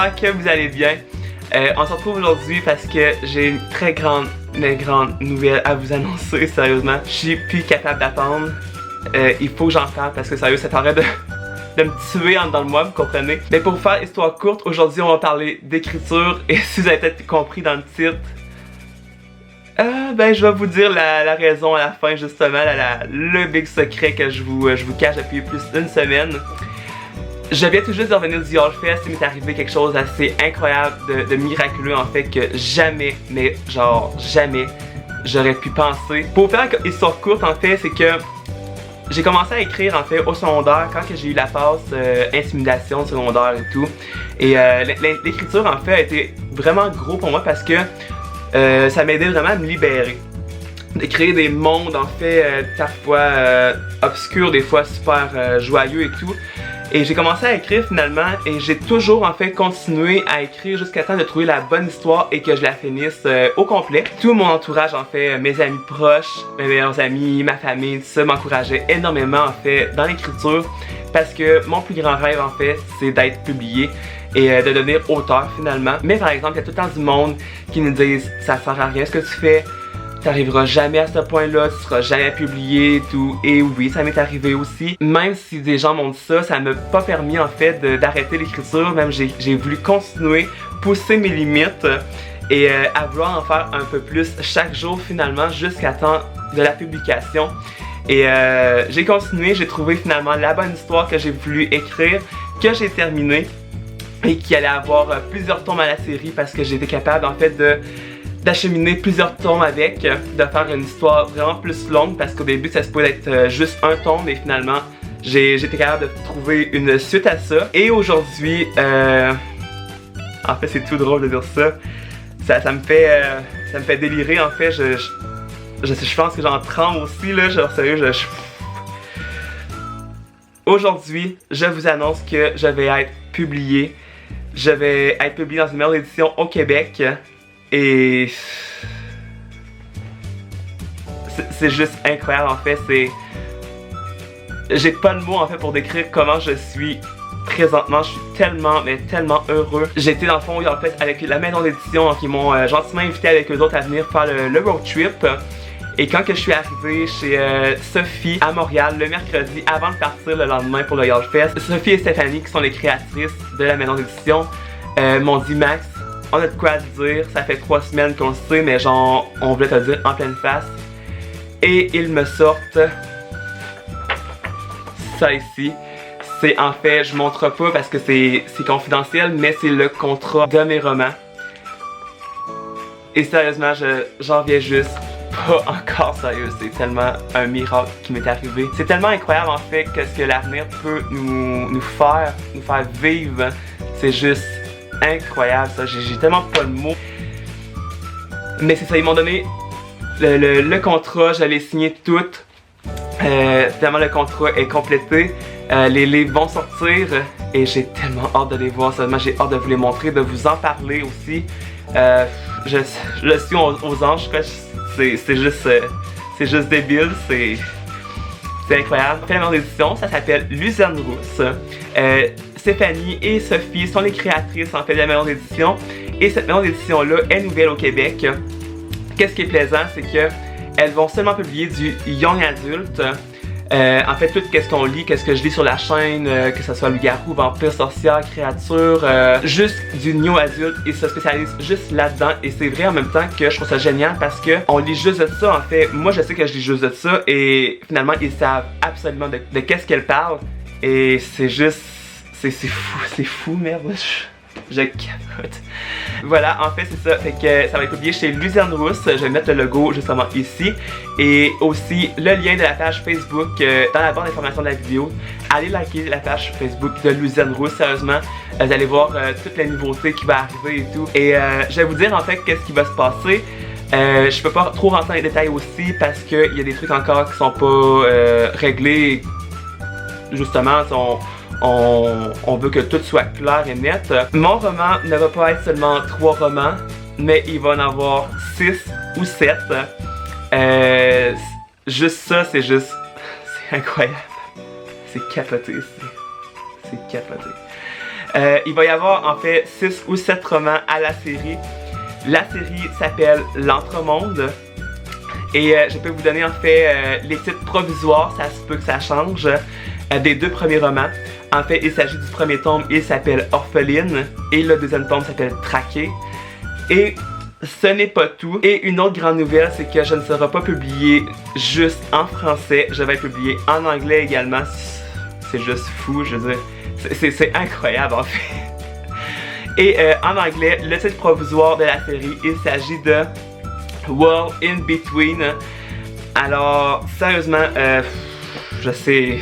j'espère que vous allez bien. On se retrouve aujourd'hui parce que j'ai une très grande nouvelle à vous annoncer, sérieusement. Je suis plus capable d'attendre. Il faut que j'en parle parce que sérieux, ça t'arrête de me tuer en dedans de moi, vous comprenez? Mais pour vous faire histoire courte, aujourd'hui on va parler d'écriture et si vous avez peut-être compris dans le titre, ben je vais vous dire la raison à la fin justement, le big secret que je vous cache depuis plus d'une semaine. Je viens tout juste de revenir du YOLFest, il m'est arrivé quelque chose d'assez incroyable, de miraculeux en fait, que jamais, mais genre jamais, j'aurais pu penser. Pour vous faire une histoire courte en fait, c'est que j'ai commencé à écrire en fait au secondaire quand j'ai eu la passe intimidation secondaire et tout. Et l'écriture en fait a été vraiment gros pour moi parce que ça m'aidait vraiment à me libérer. De créer des mondes en fait parfois obscurs, des fois super joyeux et tout. Et j'ai commencé à écrire finalement et j'ai toujours en fait continué à écrire jusqu'à temps de trouver la bonne histoire et que je la finisse au complet. Tout mon entourage en fait, mes amis proches, mes meilleurs amis, ma famille, tout ça m'encourageait énormément en fait dans l'écriture parce que mon plus grand rêve en fait c'est d'être publié et de devenir auteur finalement. Mais par exemple il y a tout le temps du monde qui nous disent ça sert à rien ce que tu fais. T'arriveras jamais à ce point-là, tu seras jamais publié et tout. Et oui, ça m'est arrivé aussi. Même si des gens m'ont dit ça, ça m'a pas permis en fait d'arrêter l'écriture. Même j'ai voulu continuer, pousser mes limites et à vouloir en faire un peu plus chaque jour finalement jusqu'à temps de la publication. Et j'ai continué, j'ai trouvé finalement la bonne histoire que j'ai voulu écrire, que j'ai terminée et qui allait avoir plusieurs tomes à la série parce que j'étais capable en fait d'acheminer plusieurs tomes avec, de faire une histoire vraiment plus longue parce qu'au début ça se pouvait être juste un tome et finalement j'étais capable de trouver une suite à ça. Et aujourd'hui, en fait c'est tout drôle de dire ça, ça me fait délirer en fait, je pense que j'en tremble aussi là, genre sérieux, Aujourd'hui, je vous annonce que je vais être publié, dans une maison d'édition au Québec. Et c'est juste incroyable en fait, j'ai pas le mot en fait pour décrire comment je suis présentement, je suis tellement heureux. J'ai été dans le fond en fait avec la maison d'édition qui m'ont gentiment invité avec eux autres à venir faire le road trip. Et quand que je suis arrivé chez Sophie à Montréal le mercredi avant de partir le lendemain pour le YOLFest, Sophie et Stéphanie qui sont les créatrices de la maison d'édition m'ont dit Max, on a de quoi te dire, ça fait 3 semaines qu'on le sait, mais genre, on voulait te le dire en pleine face. Et ils me sortent ça ici. C'est en fait, je montre pas parce que c'est confidentiel, mais c'est le contrat de mes romans. Et sérieusement, j'en viens juste pas encore sérieux. C'est tellement un miracle qui m'est arrivé. C'est tellement incroyable en fait que ce que l'avenir peut nous faire vivre. C'est juste incroyable ça, j'ai tellement pas le mot. Mais c'est ça, ils m'ont donné le contrat, je l'ai signé tout. Finalement le contrat est complété. Les livres vont sortir et j'ai tellement hâte de les voir, seulement j'ai hâte de vous les montrer, de vous en parler aussi. Je suis aux anges, c'est juste débile, c'est incroyable. La maison d'édition, ça s'appelle Luzerne Rousse. Stéphanie et Sophie sont les créatrices en fait de la maison d'édition et cette maison d'édition là est nouvelle au Québec. Qu'est-ce qui est plaisant, c'est que elles vont seulement publier du young adulte. En fait tout ce qu'on lit, qu'est-ce que je lis sur la chaîne, que ce soit loup-garou, vampire, sorcière, créature, juste du new adulte, et se spécialisent juste là-dedans. Et c'est vrai en même temps que je trouve ça génial parce que on lit juste de ça en fait. Moi je sais que je lis juste de ça et finalement ils savent absolument de qu'est-ce qu'elles parlent et c'est juste c'est fou, merde, je capote. Voilà, en fait c'est ça, fait que ça va être publié chez Luzerne Rousse, je vais mettre le logo justement ici. Et aussi le lien de la page Facebook dans la barre d'information de la vidéo. Allez liker la page Facebook de Luzerne Rousse, sérieusement, vous allez voir toutes les nouveautés qui vont arriver et tout. Et je vais vous dire en fait qu'est-ce qui va se passer. Je peux pas trop rentrer dans les détails aussi parce qu'il y a des trucs encore qui sont pas réglés. Justement, on veut que tout soit clair et net. Mon roman ne va pas être seulement 3 romans, mais il va en avoir 6 ou 7. Juste ça, c'est incroyable. C'est capoté, c'est capoté. Il va y avoir en fait 6 ou 7 romans à la série. La série s'appelle L'Entremonde. Et je peux vous donner en fait les titres provisoires, ça se peut que ça change, des 2 premiers romans. En fait, il s'agit du premier tome, il s'appelle Orpheline, et le deuxième tome s'appelle Traqué. Et ce n'est pas tout. Et une autre grande nouvelle, c'est que je ne serai pas publié juste en français, je vais être publié en anglais également. C'est juste fou, je veux dire, c'est incroyable en fait. Et en anglais, le titre provisoire de la série, il s'agit de World in Between. Alors, sérieusement, je sais,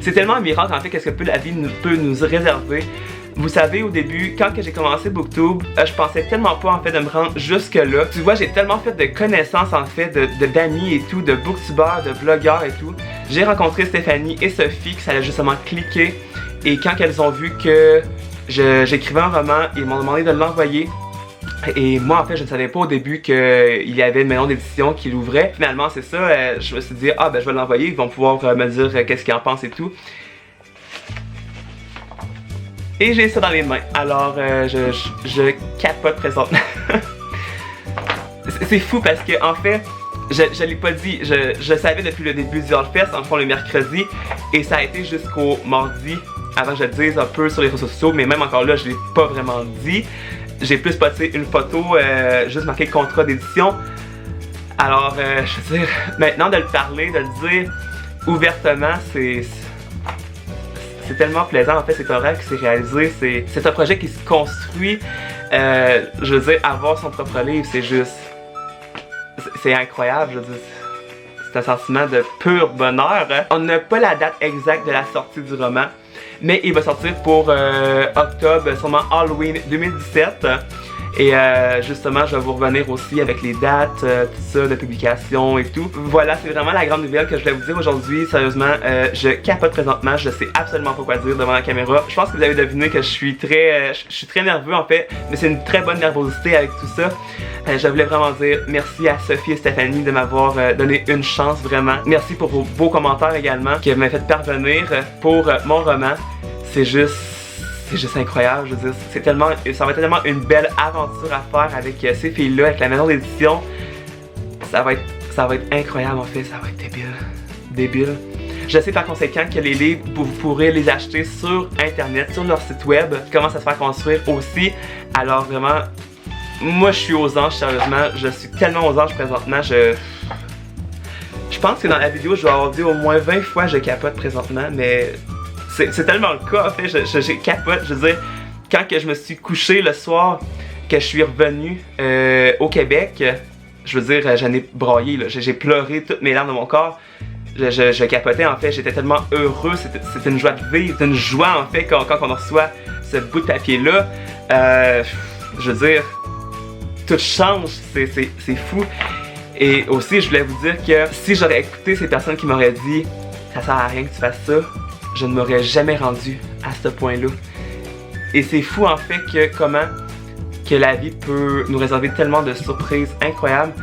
c'est tellement un miracle en fait qu'est-ce que la vie peut nous réserver. Vous savez, au début, quand j'ai commencé Booktube, je pensais tellement pas en fait de me rendre jusque là. Tu vois, j'ai tellement fait de connaissances en fait, d'amis et tout, de booktubeurs, de blogueurs et tout. J'ai rencontré Stéphanie et Sophie, que ça a justement cliqué. Et quand elles ont vu que j'écrivais un roman, ils m'ont demandé de l'envoyer. Et moi en fait je ne savais pas au début qu'il y avait une maison d'édition qui l'ouvrait. Finalement c'est ça, je me suis dit ah ben je vais l'envoyer, ils vont pouvoir me dire qu'est-ce qu'ils en pensent et tout. Et j'ai ça dans les mains, alors je capote présentement. C'est fou parce que en fait, je l'ai pas dit, je savais depuis le début du Hallfest, en fond le mercredi, et ça a été jusqu'au mardi, avant que je le dise un peu sur les réseaux sociaux, mais même encore là je l'ai pas vraiment dit. J'ai plus posté une photo, juste marqué contrat d'édition. Alors, je veux dire, maintenant de le parler, de le dire ouvertement, c'est tellement plaisant. En fait, c'est un rêve qui s'est réalisé. C'est un projet qui se construit. Je veux dire, avoir son propre livre, c'est juste... C'est incroyable, je veux dire. C'est un sentiment de pur bonheur. On n'a pas la date exacte de la sortie du roman. Mais il va sortir pour octobre, sûrement Halloween 2017. Et justement, je vais vous revenir aussi avec les dates, tout ça, de publication et tout. Voilà, c'est vraiment la grande nouvelle que je voulais vous dire aujourd'hui. Sérieusement, je capote présentement, je sais absolument pas quoi dire devant la caméra. Je pense que vous avez deviné que je suis très nerveux en fait, mais c'est une très bonne nervosité avec tout ça. Je voulais vraiment dire merci à Sophie et Stéphanie de m'avoir donné une chance vraiment. Merci pour vos beaux commentaires également qui m'ont fait parvenir pour mon roman. C'est juste incroyable, je veux dire, ça va être tellement une belle aventure à faire avec ces filles-là, avec la maison d'édition. Ça va être incroyable en fait, ça va être débile. Je sais par conséquent que les livres, vous pourrez les acheter sur internet, sur leur site web, qui commence à se faire construire aussi. Alors vraiment, moi je suis aux anges sérieusement, je suis tellement aux anges présentement, je pense que dans la vidéo je vais avoir dit au moins 20 fois je capote présentement, mais... C'est tellement le cas en fait, je capote, je veux dire, quand que je me suis couché le soir, que je suis revenu au Québec, je veux dire, j'en ai braillé, j'ai pleuré toutes mes larmes de mon corps, je capotais en fait, j'étais tellement heureux, c'était une joie de vivre, c'était une joie en fait quand on reçoit ce bout de papier là, je veux dire, tout change, c'est fou. Et aussi je voulais vous dire que si j'aurais écouté ces personnes qui m'auraient dit ça sert à rien que tu fasses ça, je ne m'aurais jamais rendu à ce point-là. Et c'est fou en fait que comment que la vie peut nous réserver tellement de surprises incroyables.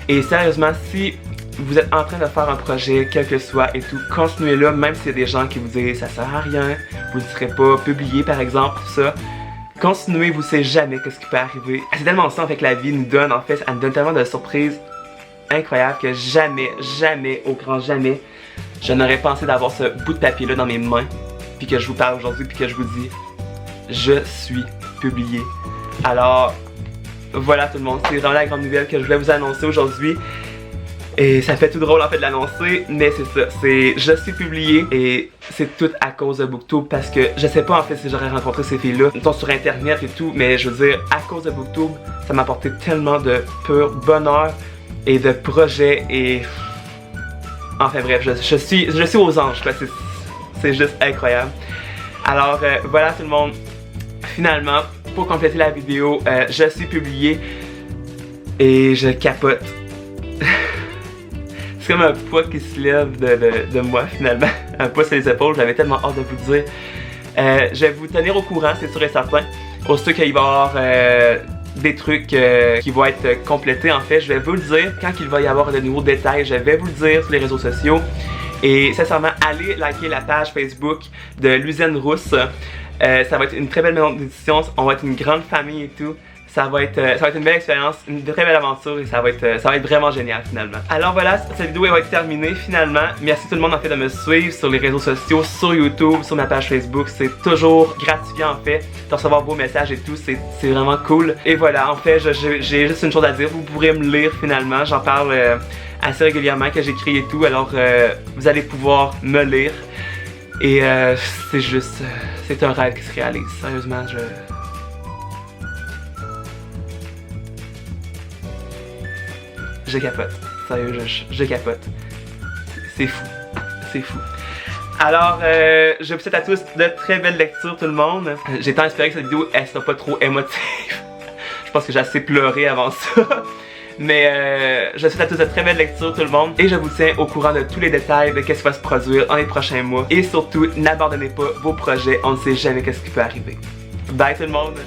Et sérieusement, si vous êtes en train de faire un projet, quel que soit et tout, continuez-le, même s'il y a des gens qui vous disent ça sert à rien, vous ne serez pas publié par exemple, tout ça. Continuez, vous ne savez jamais ce qui peut arriver. C'est tellement ça en fait que la vie nous donne, en fait, elle nous donne tellement de surprises incroyables que jamais, au grand jamais, je n'aurais pensé d'avoir ce bout de papier là dans mes mains, puis que je vous parle aujourd'hui, puis que je vous dis, je suis publié. Alors, voilà tout le monde, c'est vraiment la grande nouvelle que je voulais vous annoncer aujourd'hui. Et ça fait tout drôle en fait de l'annoncer, mais c'est ça, je suis publié et c'est tout à cause de Booktube parce que je sais pas en fait si j'aurais rencontré ces filles-là, sur internet et tout, mais je veux dire, à cause de Booktube, ça m'a apporté tellement de pur bonheur et de projets et... Enfin bref, je suis aux anges, c'est juste incroyable. Alors voilà tout le monde, finalement, pour compléter la vidéo, je suis publié et je capote. C'est comme un poids qui se lève de moi finalement, un poids sur les épaules, j'avais tellement hâte de vous le dire. Je vais vous tenir au courant, c'est sûr et certain. Aussitôt qu'il va y avoir des trucs qui vont être complétés en fait, je vais vous le dire. Quand il va y avoir de nouveaux détails, je vais vous le dire sur les réseaux sociaux. Et sincèrement, allez liker la page Facebook de l'Usine Rousse. Ça va être une très belle maison d'édition, on va être une grande famille et tout. Ça va être une belle expérience, une très belle aventure et ça va être vraiment génial finalement. Alors voilà, cette vidéo elle va être terminée finalement. Merci tout le monde en fait de me suivre sur les réseaux sociaux, sur YouTube, sur ma page Facebook. C'est toujours gratifiant en fait de recevoir vos messages et tout, c'est vraiment cool. Et voilà, en fait j'ai juste une chose à dire, vous pourrez me lire finalement. J'en parle assez régulièrement que j'écris et tout, alors vous allez pouvoir me lire. Et c'est un rêve qui se réalise, sérieusement je capote, sérieux, je capote. C'est fou, c'est fou. Alors, je vous souhaite à tous de très belles lectures tout le monde. J'ai tant espéré que cette vidéo, elle sera pas trop émotive. Je pense que j'ai assez pleuré avant ça. Mais je vous souhaite à tous de très belles lectures tout le monde. Et je vous tiens au courant de tous les détails de qu'est-ce qui va se produire dans les prochains mois. Et surtout, n'abandonnez pas vos projets, on ne sait jamais qu'est-ce qui peut arriver. Bye tout le monde!